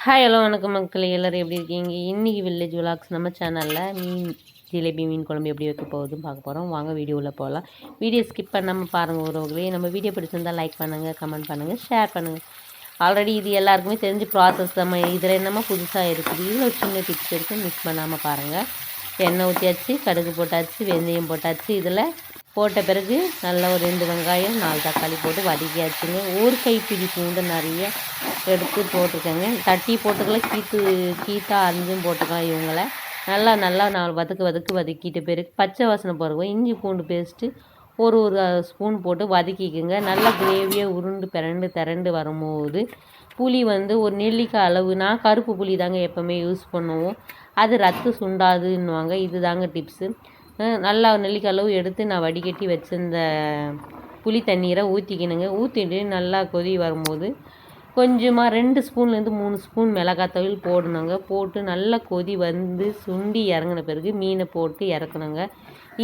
Hi hello வணக்கம் மக்களே, எல்லோரும் எப்படி இருக்கீங்க? இன்றைக்கி வில்லேஜ் விலாக்ஸ் நம்ம சேனலில் ஜிலேபி மீன் குழம்பு எப்படி வைக்க போகுதுன்னு பார்க்க போகிறோம். வாங்க வீடியோவில் போகலாம். வீடியோ ஸ்கிப் பண்ணாமல் பாருங்கள் உறவுகளே. நம்ம வீடியோ பிடிச்சிருந்தால் லைக் பண்ணுங்கள், கமெண்ட் பண்ணுங்கள், ஷேர் பண்ணுங்கள். ஆல்ரெடி இது எல்லாருக்குமே தெரிஞ்ச ப்ராசஸ் நம்ம இதில் என்னமோ புதுசாக இருக்குது. இதில் ஒரு சின்ன டிப்ஸ் இருக்குது, மிஸ் பண்ணாமல் பாருங்கள். எண்ணெய் ஊற்றியாச்சு, கடுகு போட்டாச்சு, வெந்தயம் போட்டாச்சு. இதில் போட்ட பிறகு நல்லா ஒரு 2 வெங்காயம் 4 தக்காளி போட்டு வதக்கியாச்சுங்க. ஒரு கைப்பிடி பூண்டு நிறைய எடுத்து போட்டுக்கோங்க. தட்டி போட்டுக்கலாம், கீத்தா அரிஞ்சும் போட்டுக்கலாம். இவங்கள நல்லா 4 வதக்கிட்ட பிறகு பச்சை வாசனை போகிறோம். இஞ்சி பூண்டு பேஸ்ட்டு ஒரு ஸ்பூன் போட்டு வதக்கிக்கோங்க. நல்லா கிரேவியாக உருண்டு திரண்டு வரும்போது புளி ஒரு நெல்லிக்காய் அளவு, நான் கருப்பு புளி தாங்க எப்போவுமே யூஸ் பண்ணுவோம். அது ரத்தம் சுண்டாதுன்னுவாங்க. இது தாங்க டிப்ஸு. நல்லா நெல்லிக்காய் அளவு எடுத்து நான் வடிகட்டி வச்சிருந்த புளி தண்ணீரை ஊற்றிக்கணுங்க. ஊற்றிட்டு நல்லா கொதி வரும்போது கொஞ்சமாக 2 ஸ்பூன்லேருந்து 3 ஸ்பூன் மிளகாத்தூள் போடணுங்க. போட்டு நல்லா கொதி சுண்டி இறங்கின பிறகு மீனை போட்டு இறக்கணுங்க.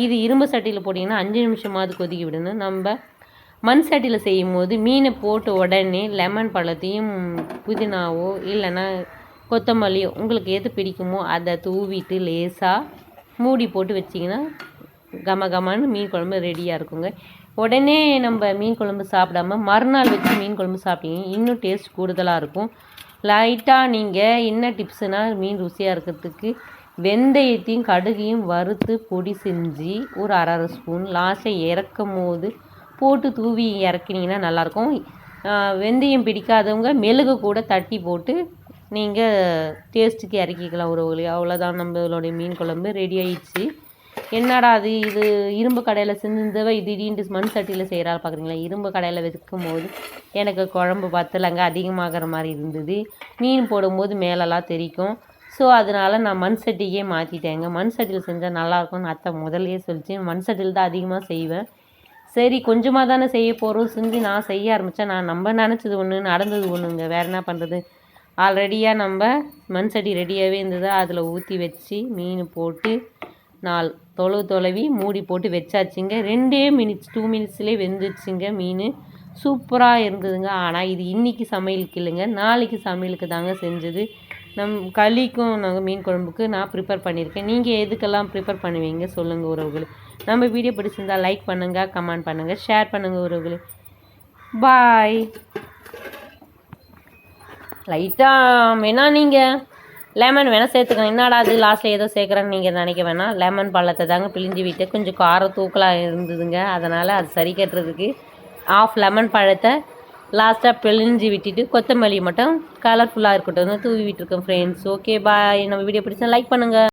இது இரும்பு சட்டியில் போட்டிங்கன்னா 5 நிமிஷமாவது கொதிக்க விடணும். நம்ம மண் சட்டியில் செய்யும் போது மீனை போட்டு உடனே லெமன் பழத்தையும் புதினாவோ இல்லைன்னா கொத்தமல்லியோ உங்களுக்கு எது பிடிக்குமோ அதை தூவிட்டு லேசாக மூடி போட்டு வச்சிங்கன்னா கமன்னு மீன் குழம்பு ரெடியாக இருக்குங்க. உடனே நம்ம மீன் குழம்பு சாப்பிடாம மறுநாள் வச்சு மீன் குழம்பு சாப்பிட்டீங்க இன்னும் டேஸ்ட் கூடுதலாக இருக்கும். லைட்டாக நீங்கள் என்ன டிப்ஸுனால் மீன் ருசியாக இருக்கிறதுக்கு வெந்தயத்தையும் கடுகையும் வறுத்து பொடி செஞ்சு ஒரு அரை ஸ்பூன் லாஸ்ட்டை இறக்கும் போது போட்டு தூவி இறக்கினீங்கன்னா நல்லாயிருக்கும். வெந்தயம் பிடிக்காதவங்க மெழுகு கூட தட்டி போட்டு நீங்கள் டேஸ்ட்டுக்கு இறக்கிக்கலாம் உறவுகளே. அவ்வளோதான், நம்மளுடைய மீன் குழம்பு ரெடி ஆயிடுச்சு. என்னடா இது இரும்பு கடையில் செஞ்சிருந்தவ திடீர்னு மண் சட்டியில் செய்கிறாள் பார்க்குறீங்களா? இரும்பு கடையில் வைக்கும் போது எனக்கு குழம்பு பத்தலைங்க, அதிகமாகிற மாதிரி இருந்தது. மீன் போடும்போது மேலெல்லாம் தெரிக்கும். ஸோ அதனால் நான் மண் சட்டிக்கே மாற்றிட்டேங்க. மண் சட்டியில் செஞ்சால் நல்லாயிருக்கும்னு அத்தை முதல்லையே சொல்லிச்சு. மண் சட்டியில் தான் அதிகமாக செய்வேன். சரி கொஞ்சமாக தானே செய்ய போகிறோம் செஞ்சு நான் செய்ய ஆரம்பித்தேன். நம்ம நினச்சது ஒன்று நடந்தது ஒன்றுங்க. வேறு என்ன பண்ணுறது? ஆல்ரெடியாக நம்ம மண் சட்டி ரெடியாகவே இருந்தது. அதில் ஊற்றி வச்சு மீன் போட்டு 4 தொலைவி மூடி போட்டு வச்சாச்சுங்க. 2 மினிட்ஸ்லேயே வெந்துடுச்சுங்க மீன். சூப்பராக இருந்ததுங்க. ஆனால் இது இன்றைக்கி சமையலுக்கு இல்லைங்க, நாளைக்கு சமையலுக்கு தாங்க செஞ்சது. களிக்கும் நாங்கள் மீன் குழம்புக்கு நான் ப்ரிப்பேர் பண்ணியிருக்கேன். நீங்கள் எதுக்கெல்லாம் ப்ரிப்பேர் பண்ணுவீங்க சொல்லுங்கள் உறவுகளே. நம்ம வீடியோ பிடிச்சிருந்தால் லைக் பண்ணுங்கள், கமெண்ட் பண்ணுங்கள், ஷேர் பண்ணுங்கள் உறவுகளே. பாய். லைட்டாக வேணால் நீங்கள் லெமன் வேணால் சேர்த்துக்கோங்க. என்னடா அது லாஸ்ட்டில் ஏதோ சேர்க்குறேன்னு நீங்கள் நினைக்க வேணாம். லெமன் பழத்தை தாங்க பிழிஞ்சு விட்டு கொஞ்சம் காரம் தூக்கலாக இருந்ததுங்க. அதனால் அது சரி கட்டுறதுக்கு ஆஃப் லெமன் பழத்தை லாஸ்ட்டாக பிழிஞ்சு விட்டுட்டு கொத்தமல்லி மட்டும் கலர்ஃபுல்லாக இருக்கட்டும் தூவி விட்டுருக்கேன் ஃப்ரெண்ட்ஸ். Okay bye. நம்ம வீடியோ பிடிச்சா லைக் பண்ணுங்கள்.